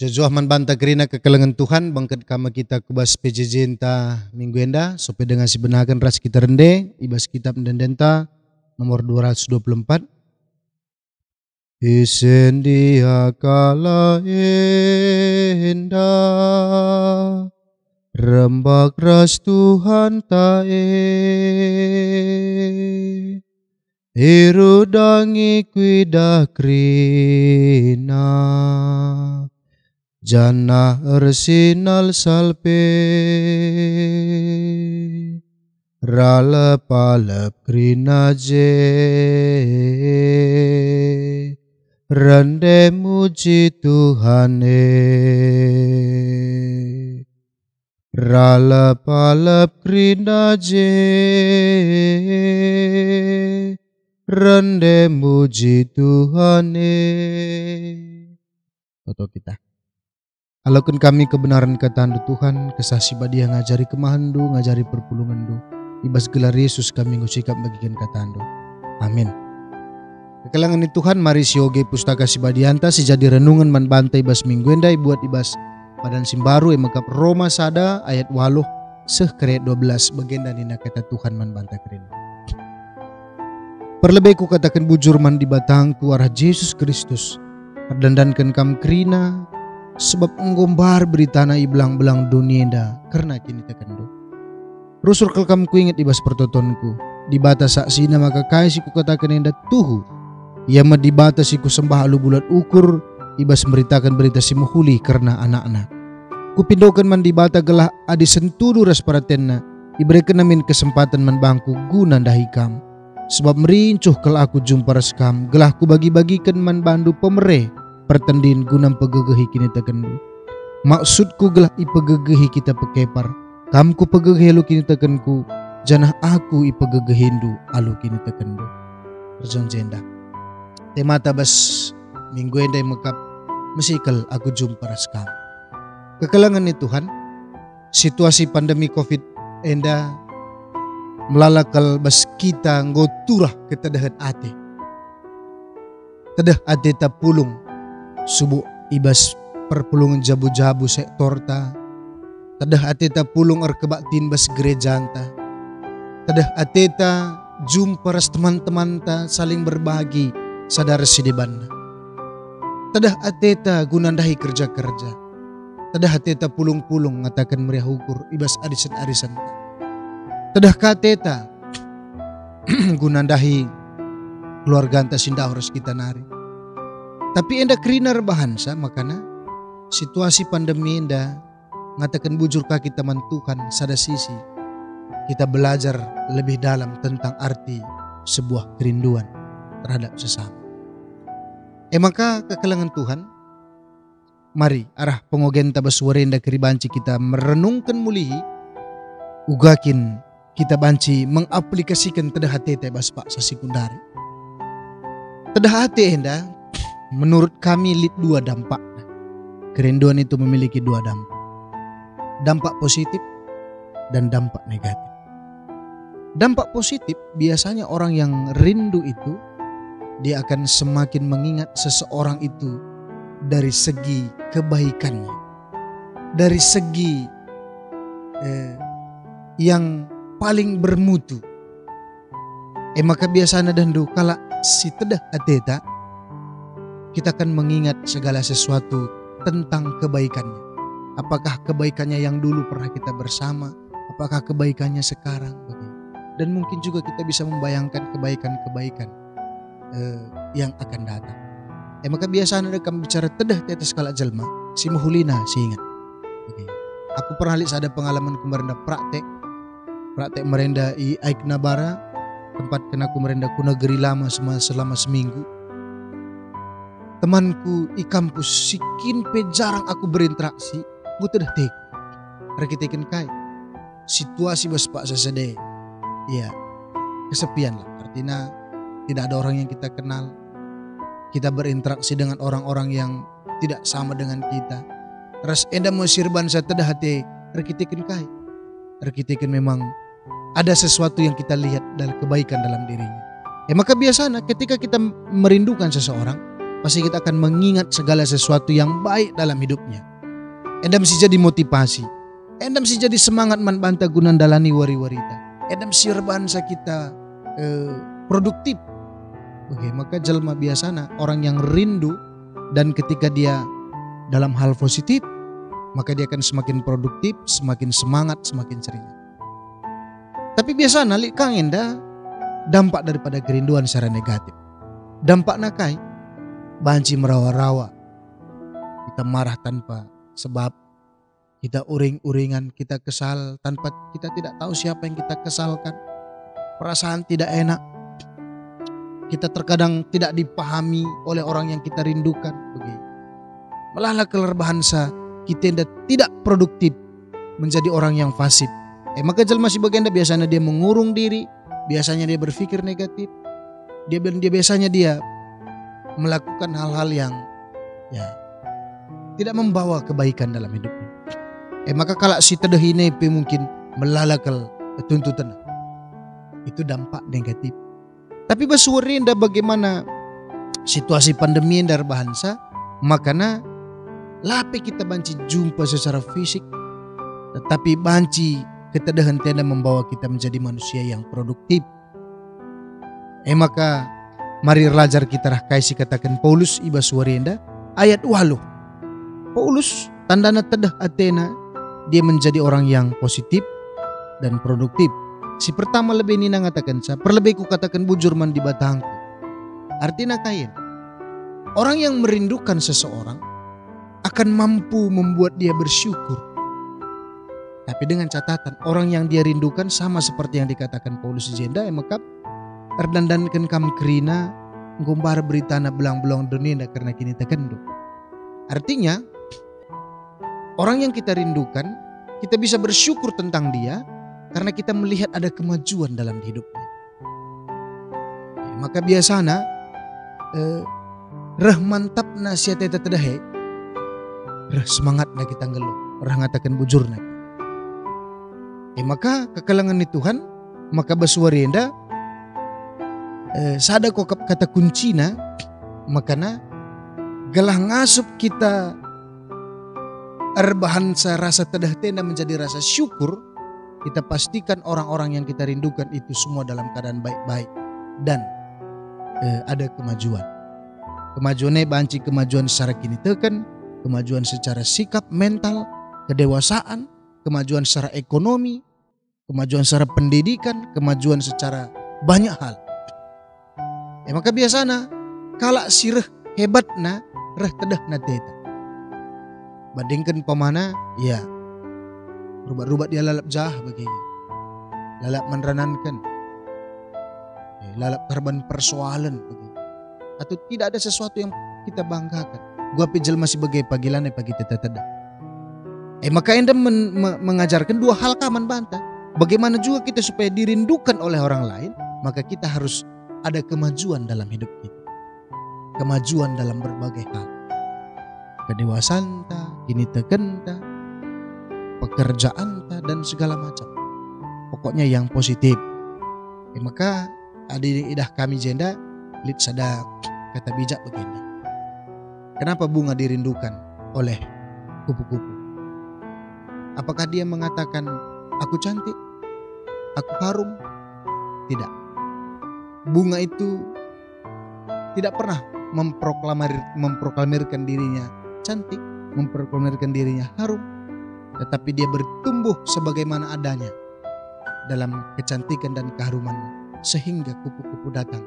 Jojoh man banta kerina kekelengan Tuhan bangkat kama kita kubas PJJ enta minggu enda supaya dengan si benakan ras kita rende ibas kitab dendenta nomor 224. Isendia kala enda rembak ras Tuhan tae irudangi kuida krina jana ersinal salpe ralep krina je rende muji Tuhane ralep krina je rende muji Tuhane. Toto kita alaukun kami kebenaran kata Tuhan, kesasi badia ngajari kemahandu, ngajari perpulungandu. Ibas gelar Yesus kami ngusikap bagikan katandu. Amin. Kekelangan Tuhan, mari sioge pustaka si badianta, si jadi renungan man bantai ibas minggu endai buat ibas padan simbaru emakap Roma sada ayat 8 seh keret 12 bagenda nina kata Tuhan man banta keren. Perlebih ku katakan bujur man di batangku arah Yesus Kristus, perdandankan kam krina, sebab enggombar beritana iblang-belang dunia enda karena kini tekendo. Rusur kelkam ku ingat ibas pertotonku di batas saksina maka kaisiku katakan enda tuhu. Ia di batas iku sembah alu bulat ukur ibas memberitakan berita si muhuli karena anak-anak. Ku pindokan man di bata gelah adi sentudu ras paratenna iberikan namin kesempatan man bangku guna dahikam. Sebab merincuh kalau aku jumpa reskam gelah ku bagi-bagikan man bandu pemereh pertandin gunam pegegehi kini tekendu. Maksudku gelah ipegegehi kita pekepar. Kamku pegegehi lu kini tekenku. Janah aku ipegegehindu alu kini tekendu. Perjon jenda. Temata bas minggu endai mekap mesikal aku jumpa raskam. Kekelangan ni Tuhan. Situasi pandemi COVID enda melalakal bas kita ngoturah ketadahan ate. Tadah ate ta pulung subuh ibas perpulungan jabu-jabu sektor ta. Tadah ateta pulung arkebaktin bas gerejanta. Tadah ateta jumpa ras teman-teman ta saling berbagi sadar sidibanda. Tadah ateta gunandahi kerja-kerja. Tadah ateta pulung-pulung ngatakan meriah ukur ibas arisan-arisan ta. Tadah kateta gunandahi keluarga anta sindah harus kita nari. Tapi enda krinar bahansa makana situasi pandemi enda ngatakan bujur kaki teman Tuhan sada sisi kita belajar lebih dalam tentang arti sebuah kerinduan terhadap sesama. Maka kekelangan Tuhan, mari arah pengogen tabas warenda keribanci kita merenungkan mulihi ugakin kita banci mengaplikasikan tedah hati tebas pak sasikundari. Tedah hati enda menurut kami dua dampak. Kerinduan itu memiliki dua dampak. Dampak positif dan dampak negatif. Dampak positif biasanya orang yang rindu itu dia akan semakin mengingat seseorang itu dari segi kebaikannya. Dari segi yang paling bermutu. Maka biasanya dandu kala si tedah ateta kita akan mengingat segala sesuatu tentang kebaikannya. Apakah kebaikannya yang dulu pernah kita bersama, apakah kebaikannya sekarang, dan mungkin juga kita bisa membayangkan kebaikan-kebaikan yang akan datang. Maka biasanya kami bicara tedah teta skala jelma, si muhulina si ingat. Aku pernah lihat ada pengalaman kemarin praktek merenda i Aiknabara, tempat kena aku merenda ku negeri lama selama seminggu. Temanku di kampus sikin pe jarang aku berinteraksi. Gue tidak tek. Rekitekin kai. Situasi bos pak sesede. Ya kesepian lah. Artinya tidak ada orang yang kita kenal. Kita berinteraksi dengan orang-orang yang tidak sama dengan kita. Ras enda mau sirban saya tidak hati. Rekitekin kai. Rekitekin memang ada sesuatu yang kita lihat dari kebaikan dalam dirinya. Maka biasanya ketika kita merindukan seseorang, pasti kita akan mengingat segala sesuatu yang baik dalam hidupnya. Endam si jadi motivasi, endam si jadi semangat man banta gunan dalani wari-warita. Endam si bangsa kita produktif. Oke, maka jelma biasana orang yang rindu dan ketika dia dalam hal positif, maka dia akan semakin produktif, semakin semangat, semakin ceria. Tapi biasanya kang enda dampak daripada kerinduan secara negatif. Dampak nakai, banci merawa-rawa, kita marah tanpa sebab, kita uring-uringan, kita kesal tanpa kita tidak tahu siapa yang kita kesalkan. Perasaan tidak enak, kita terkadang tidak dipahami oleh orang yang kita rindukan. Begitu. Malah kelar bahasa kita tidak produktif, menjadi orang yang fasik. Maka jelma si bagian biasanya dia mengurung diri, biasanya dia berpikir negatif, dia biasanya dia melakukan hal-hal yang tidak membawa kebaikan dalam hidupnya. Maka kalau si tedah ini mungkin melalakal tuntutan, itu dampak negatif. Tapi basurinda bagaimana situasi pandemi dari bahasa, makanya lape kita banci jumpa secara fisik, tetapi banci ketedahan tenda membawa kita menjadi manusia yang produktif. Maka mari belajar kita kaisi katakan Paulus iba suarenda ayat 8. Paulus tandana tedah Athena, dia menjadi orang yang positif dan produktif. Si pertama lebih nina ngatakan sa, perlebih ku katakan bujur man di batangku. Artinya kain, orang yang merindukan seseorang akan mampu membuat dia bersyukur. Tapi dengan catatan, orang yang dia rindukan sama seperti yang dikatakan Paulus jenda, maka erdandankan kam kerina ngombar beritana belang-belang dunia karena kini tekendo. Artinya, orang yang kita rindukan, kita bisa bersyukur tentang dia karena kita melihat ada kemajuan dalam hidupnya. Maka biasanya reh mantap na siya teta tedahe, reh semangat na kita ngeluh, reh ngatakan bujur na. Maka kekalangan ni Tuhan, maka basuarienda sada ko kata kunci na, makana galah ngasup kita erbahan sa rasa tedah tenda menjadi rasa syukur. Kita pastikan orang-orang yang kita rindukan itu semua dalam keadaan baik-baik dan ada kemajuan. Kemajuannya banci kemajuan secara kinitekan, kemajuan secara sikap mental, kedewasaan, kemajuan secara ekonomi, kemajuan secara pendidikan, kemajuan secara banyak hal. Maka biasanya kalau si reh hebatna, reh tedah na teta. Bandingkan pemana, ya rubah-rubah dia lalap jah begini, lalap meneranankan, lalap korban persoalan begini. Atau tidak ada sesuatu yang kita banggakan. Gua pijel masih bagai panggilannya pagi teta-teta. Maka enda mengajarkan dua hal kaman banta. Bagaimana juga kita supaya dirindukan oleh orang lain, maka kita harus ada kemajuan dalam hidup kita. Kemajuan dalam berbagai hal. Kedewasaan ta, kini tekenta, pekerjaan dan segala macam. Pokoknya yang positif. Maka adik idah kami jenda lid sada kata bijak begini. Kenapa bunga dirindukan oleh kupu-kupu? Apakah dia mengatakan aku cantik, aku harum? Tidak. Bunga itu tidak pernah memproklamirkan dirinya cantik, memproklamirkan dirinya harum, tetapi dia bertumbuh sebagaimana adanya dalam kecantikan dan keharumannya, sehingga kupu-kupu datang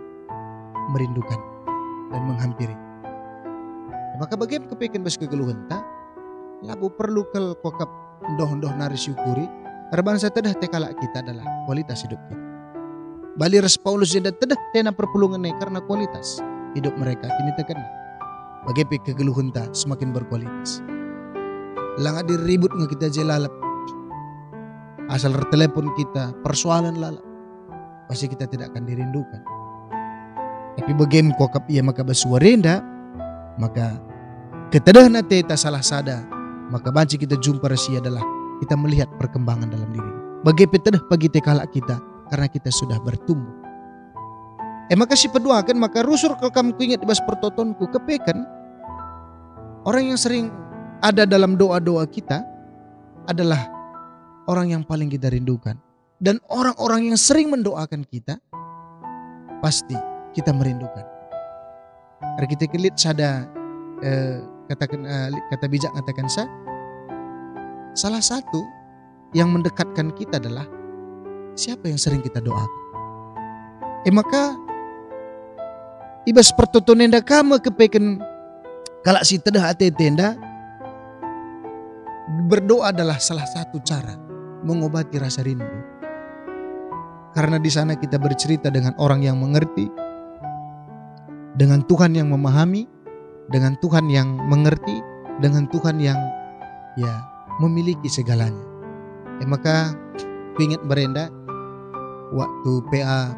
merindukan dan menghampiri. Maka bagaimana kepikiran bas kegeluhan tak? Labu perlu kel kokap doh-doh nari syukuri, karena bangsa tedah tekala kita adalah kualitas hidup kita. Bali res Paulus jeda tedah tena perpulungan karena kualitas hidup mereka kini tekan. Bagaimana kegeluhan tak semakin berkualitas. Lang ada ribut nggak kita jelalap. Asal telepon kita persoalan lalap, pasti kita tidak akan dirindukan. Tapi bagaimana kokap ia maka basuarenda, maka ketedahan teta salah sada, maka banci kita jumpa resi adalah kita melihat perkembangan dalam diri. Bagaimana tedah pagi tekala kita karena kita sudah bertumbuh. Maka si peduakan maka rusur ke kam ku ingat ibas pertotonku kepekan orang yang sering ada dalam doa-doa kita adalah orang yang paling kita rindukan. Dan orang-orang yang sering mendoakan kita pasti kita merindukan. Hari kita kelit sada kata bijak katakan salah satu yang mendekatkan kita adalah siapa yang sering kita doakan. Maka ibas pertotonenda kama kepeken kalak si tedah ate tenda berdoa adalah salah satu cara mengobati rasa rindu. Karena di sana kita bercerita dengan orang yang mengerti, dengan Tuhan yang memahami, dengan Tuhan yang mengerti, dengan Tuhan yang memiliki segalanya. Maka ingat berenda waktu PA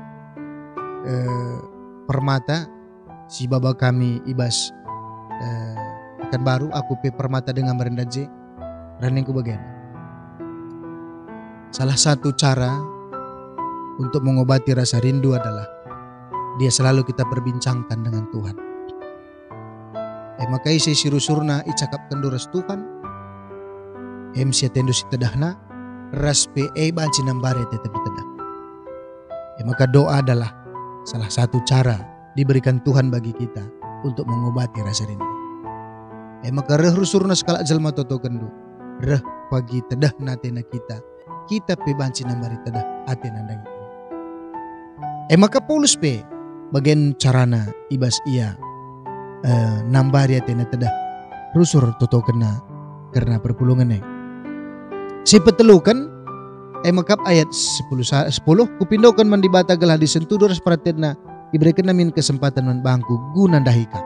Permata si baba kami ibas Pekanbaru, aku pe Permata dengan berenda J ranengku bagian. Salah satu cara untuk mengobati rasa rindu adalah dia selalu kita perbincangkan dengan Tuhan. Maka isi sirusurna icakap kenduras Tuhan. Sia tendu si tedahna raspe banci nambare tetapi tedah. Maka doa adalah salah satu cara diberikan Tuhan bagi kita untuk mengobati rasa rindu. Maka reh rusurna sekala jelma toto kendu. Reh pagi tedah natena kita pe banci nambari tedah atena ndangi. Maka Paulus pe bagian carana ibas ia nambari atena tedah rusur toto kena karena perpulungan si petelukan maka ayat 10 kupindokan mandibata gelah disentudur separatena diberikan namin kesempatan membangku guna dahika.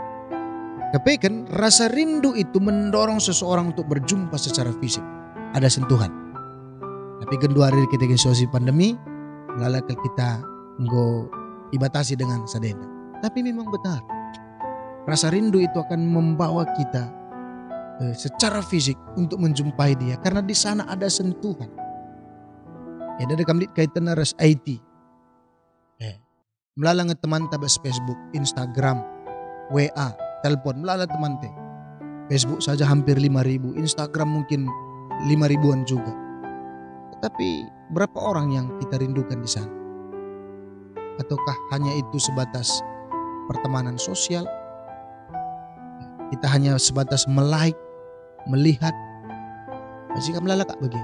Kepekan rasa rindu itu mendorong seseorang untuk berjumpa secara fisik, ada sentuhan. Tapi kedua hari kita situasi pandemi melalui kita nggo ibatasi dengan sadena. Tapi memang benar rasa rindu itu akan membawa kita secara fisik untuk menjumpai dia karena di sana ada sentuhan. Ada kamlit kaitan ras IT. Melalui teman tabas Facebook, Instagram, WA, telepon melalui teman teh. Facebook saja hampir 5.000, Instagram mungkin 5.000-an juga. Tetapi berapa orang yang kita rindukan di sana? Ataukah hanya itu sebatas pertemanan sosial? Kita hanya sebatas melike, melihat, masih kan melalak bagi.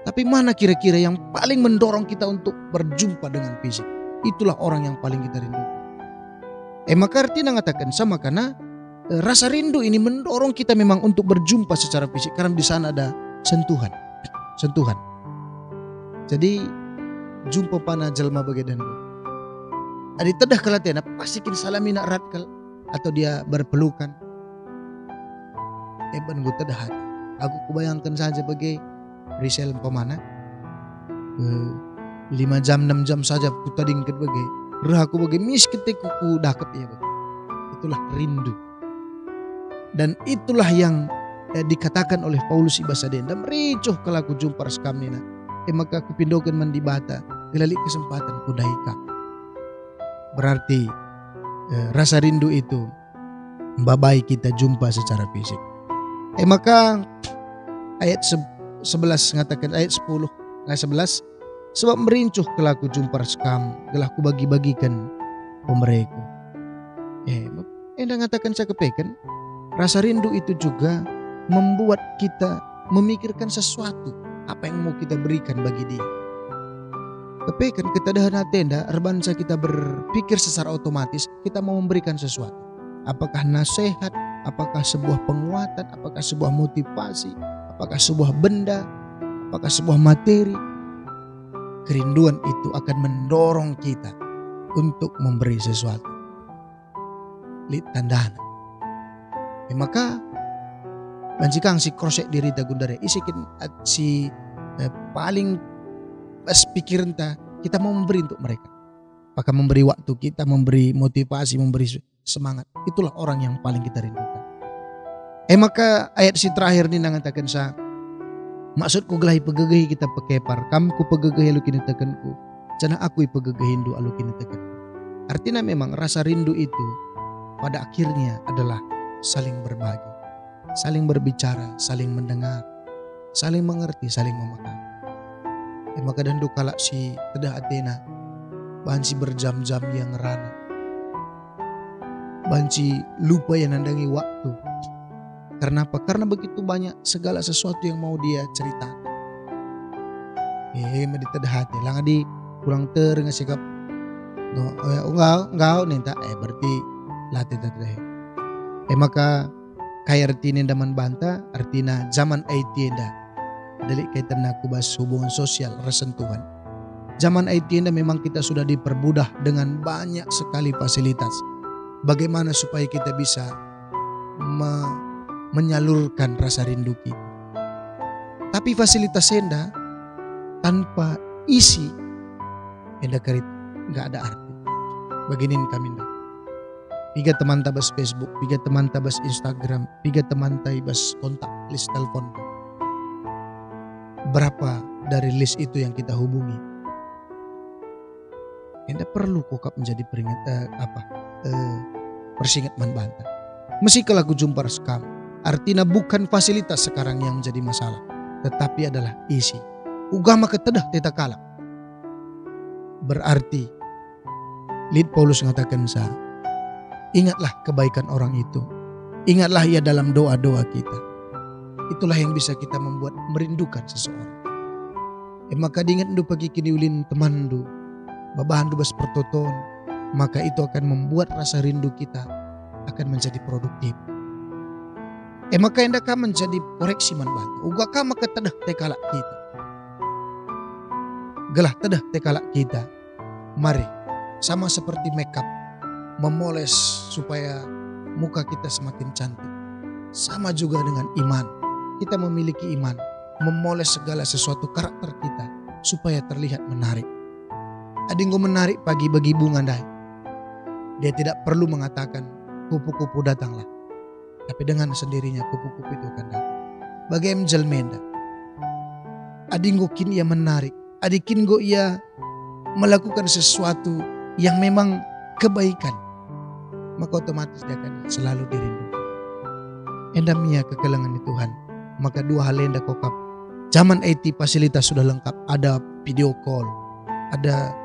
Tapi mana kira-kira yang paling mendorong kita untuk berjumpa dengan fisik? Itulah orang yang paling kita rindukan. Maka artinya mengatakan sama karena rasa rindu ini mendorong kita memang untuk berjumpa secara fisik karena di sana ada sentuhan. Jadi jumpa pana jelma bagian adi tedah kalatena pastikin salamina erat atau dia berpelukan. Ban gue tedah hati. Aku kubayangkan saja bagai Rizal pemana 5 jam 6 jam saja ku tading ket bagai reh aku bagai mis ketika ku dakep ya bagai. Itulah rindu. Dan itulah yang dikatakan oleh Paulus ibasadenda mericuh kalau aku jumpa raskamnina. Maka kupindokan mandibata gelalik kesempatan kudaika. Berarti rasa rindu itu membabai kita jumpa secara fisik. Maka ayat 11 mengatakan ayat 10 ayat 11 sebab merincuh kelaku jumpa skam gelah ku bagi-bagikan pemereku. Mengatakan saya kepekan rasa rindu itu juga membuat kita memikirkan sesuatu apa yang mau kita berikan bagi dia. Kepekan ketadahan tenda erbansa kita berpikir secara otomatis kita mau memberikan sesuatu. Apakah nasihat, apakah sebuah penguatan, apakah sebuah motivasi, apakah sebuah benda, apakah sebuah materi. Kerinduan itu akan mendorong kita untuk memberi sesuatu. Lihat tandana. Maka banjikang si krosek diri ta gundare isikin si paling pas pikiran kita mau memberi untuk mereka. Apakah memberi waktu kita, memberi motivasi, memberi semangat. Itulah orang yang paling kita rindukan. Maka ayat si terakhir ni nangatakan sa maksudku gelahi pegegehi kita pekepar kamku pegegehi lu kini tekanku cana aku pegegehin du alu kini tekan. Artinya memang rasa rindu itu pada akhirnya adalah saling berbagi, saling berbicara, saling mendengar, saling mengerti, saling memahami. Maka dandu kalak si tedah Athena, banci berjam-jam yang ngerana, banci lupa yang nandangi waktu. Karena apa? Karena begitu banyak segala sesuatu yang mau dia ceritakan. Madi tedah hati, lang di kurang teringat sikap. Enggak nenta. Berarti latih tedah. Maka kaya artinya daman banta, artinya zaman IT enda. Dali kaitan aku bahas hubungan sosial, resentuhan. Zaman IT enda memang kita sudah dipermudah dengan banyak sekali fasilitas. Bagaimana supaya kita bisa menyalurkan rasa rindu kita. Tapi fasilitas enda tanpa isi enda karit nggak ada arti. Beginin kami dah. Piga teman tabas Facebook, piga teman tabas Instagram, piga teman tabas kontak list telepon. Berapa dari list itu yang kita hubungi? Enda perlu kokap menjadi persingat manbanta. Mesti kalau aku jumpa sekam, artinya bukan fasilitas sekarang yang menjadi masalah, tetapi adalah isi. Ugama ketedah teta kalak. Berarti Lid Paulus mengatakan ingatlah kebaikan orang itu. Ingatlah ia dalam doa-doa kita. Itulah yang bisa kita membuat merindukan seseorang. Maka diingat du pagi kini ulin teman du, babahan du bas pertoton, maka itu akan membuat rasa rindu kita akan menjadi produktif. Maka hendak menjadi koreksi manbanta. Uga ka maka tedah tekalak kita. Gelah tedah tekalak kita. Mari, sama seperti makeup, memoles supaya muka kita semakin cantik. Sama juga dengan iman. Kita memiliki iman, memoles segala sesuatu karakter kita supaya terlihat menarik. Adinggo menarik pagi bagi bunga dai. Dia tidak perlu mengatakan kupu-kupu datanglah. Tapi dengan sendirinya kupu-kupu itu akan datang. Bagaimana jelmenda. Adinggo kin ia menarik. Adikin go ia melakukan sesuatu yang memang kebaikan. Maka otomatis dia akan selalu dirindukan. Endamnya kekelangan di Tuhan. Maka dua hal yang kokap. Zaman IT fasilitas sudah lengkap. Ada video call. Ada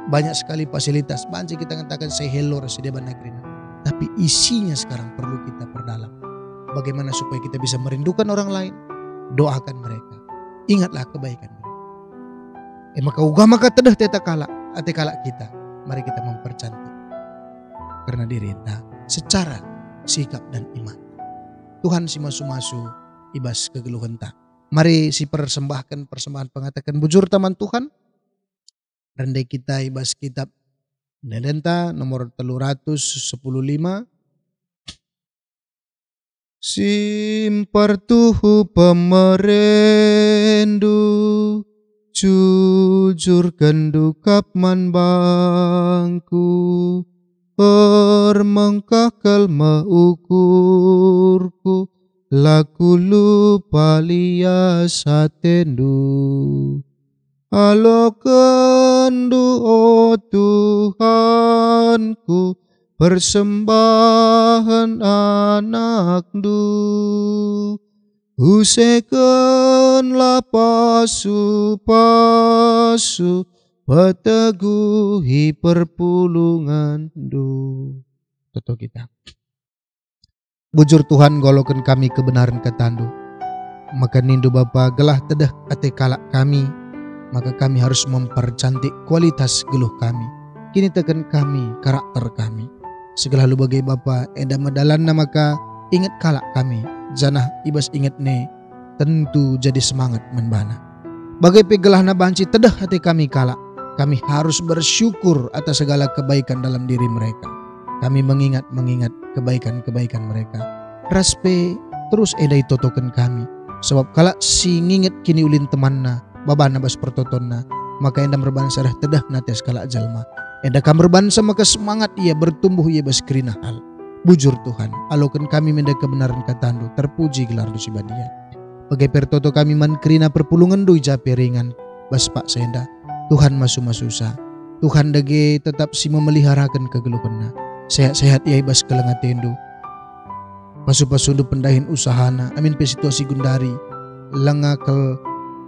banyak sekali fasilitas. Banci kita katakan say hello rasi deban negeri. Tapi isinya sekarang perlu kita perdalam. Bagaimana supaya kita bisa merindukan orang lain. Doakan mereka. Ingatlah kebaikan mereka. Maka ugama tedah teta kalak. Ate kalak kita. Mari kita mempercantik. Karena diri kita secara sikap dan iman. Tuhan si masu-masu ibas kegeluhan tak. Mari si persembahkan persembahan pengatakan bujur taman Tuhan. Rendai kita ibas kitab Nedenta nomor 315. Simpartuhu pemerendu jujur gendukap man bangku permengkakal maukurku laku lupa lia satendu alokendu oh Tuhanku persembahan anakdu usekenlah pasu-pasu peteguhi perpulungan du. Toto kita. Bujur Tuhan golokan kami kebenaran ketandu. Maka nindu Bapa gelah tedah ate kalak kami. Maka kami harus mempercantik kualitas geluh kami. Kini tekan kami, karakter kami. Segala lu bagai Bapa enda medalanna maka ingat kalak kami. Janah ibas ingat ne tentu jadi semangat menbana. Bagai pegelahna banci tedah hati kami kalak. Kami harus bersyukur atas segala kebaikan dalam diri mereka. Kami mengingat kebaikan-kebaikan mereka. Raspe terus edai totokan kami. Sebab kalak si nginget kini ulin temanna, babana bas pertotonna, maka enda merban sarah tedah nates kalak jalma. Enda kam berbansa maka semangat ia bertumbuh ia bas kerina hal. Bujur Tuhan, alokan kami menda kebenaran katandu, terpuji gelar dusi badia. Bagai pertoto kami man kerina perpulungan dui jape ringan, bas pak senda, Tuhan masu-masusa. Tuhan dage tetap si memeliharakan kegelupanna. Sehat-sehat ia ibas kelengatendo. Pasu-pasundu pendahin usahana. Amin pe situasi gundari. Langakal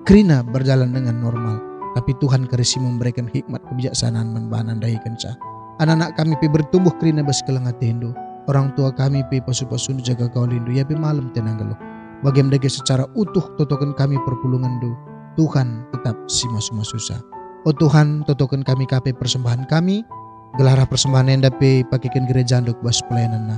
krina berjalan dengan normal. Tapi Tuhan karesi memberikan hikmat kebijaksanaan menbahanan dahi kenca. Anak-anak kami pe bertumbuh krina bas kelengatendo. Orang tua kami pe pasu-pasundu jaga kau lindu. Ya pe malam tenang geluh. Bagaimana dage secara utuh totokan kami perpulungan do. Tuhan tetap si masu-masusa. Oh Tuhan, totokan kami kape persembahan kami, gelarah persembahan yang dapat pakaikan gereja anduk bas pelayanan na.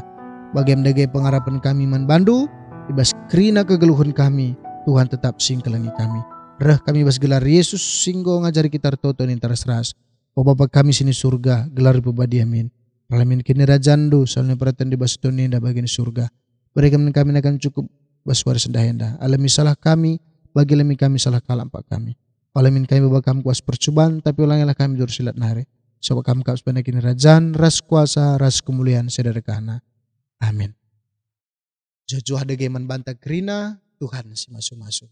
Bagaimana dage pengharapan kami manbandu, ibas krina kegeluhan kami, Tuhan tetap singkelangi kami. Reh kami bas gelar Yesus singgo ngajari kita toto nintaras ras. Oh Bapa kami sini surga, gelar pebadi amin. Alamin kini rajandu, salnya perhatian di bas tuninda bagian surga. Berikan kami akan cukup bas waris dahenda. Alami salah kami, bagi lemi kami salah kalampak kami. Alamin kami babakam kuas percobaan, tapi ulangilah kami dursilat nare. Sebab kami kaus kini rajan, ras kuasa, ras kemuliaan sederhana. Amin. Jojo ada geman bantah kerina, Tuhan si masuk-masuk.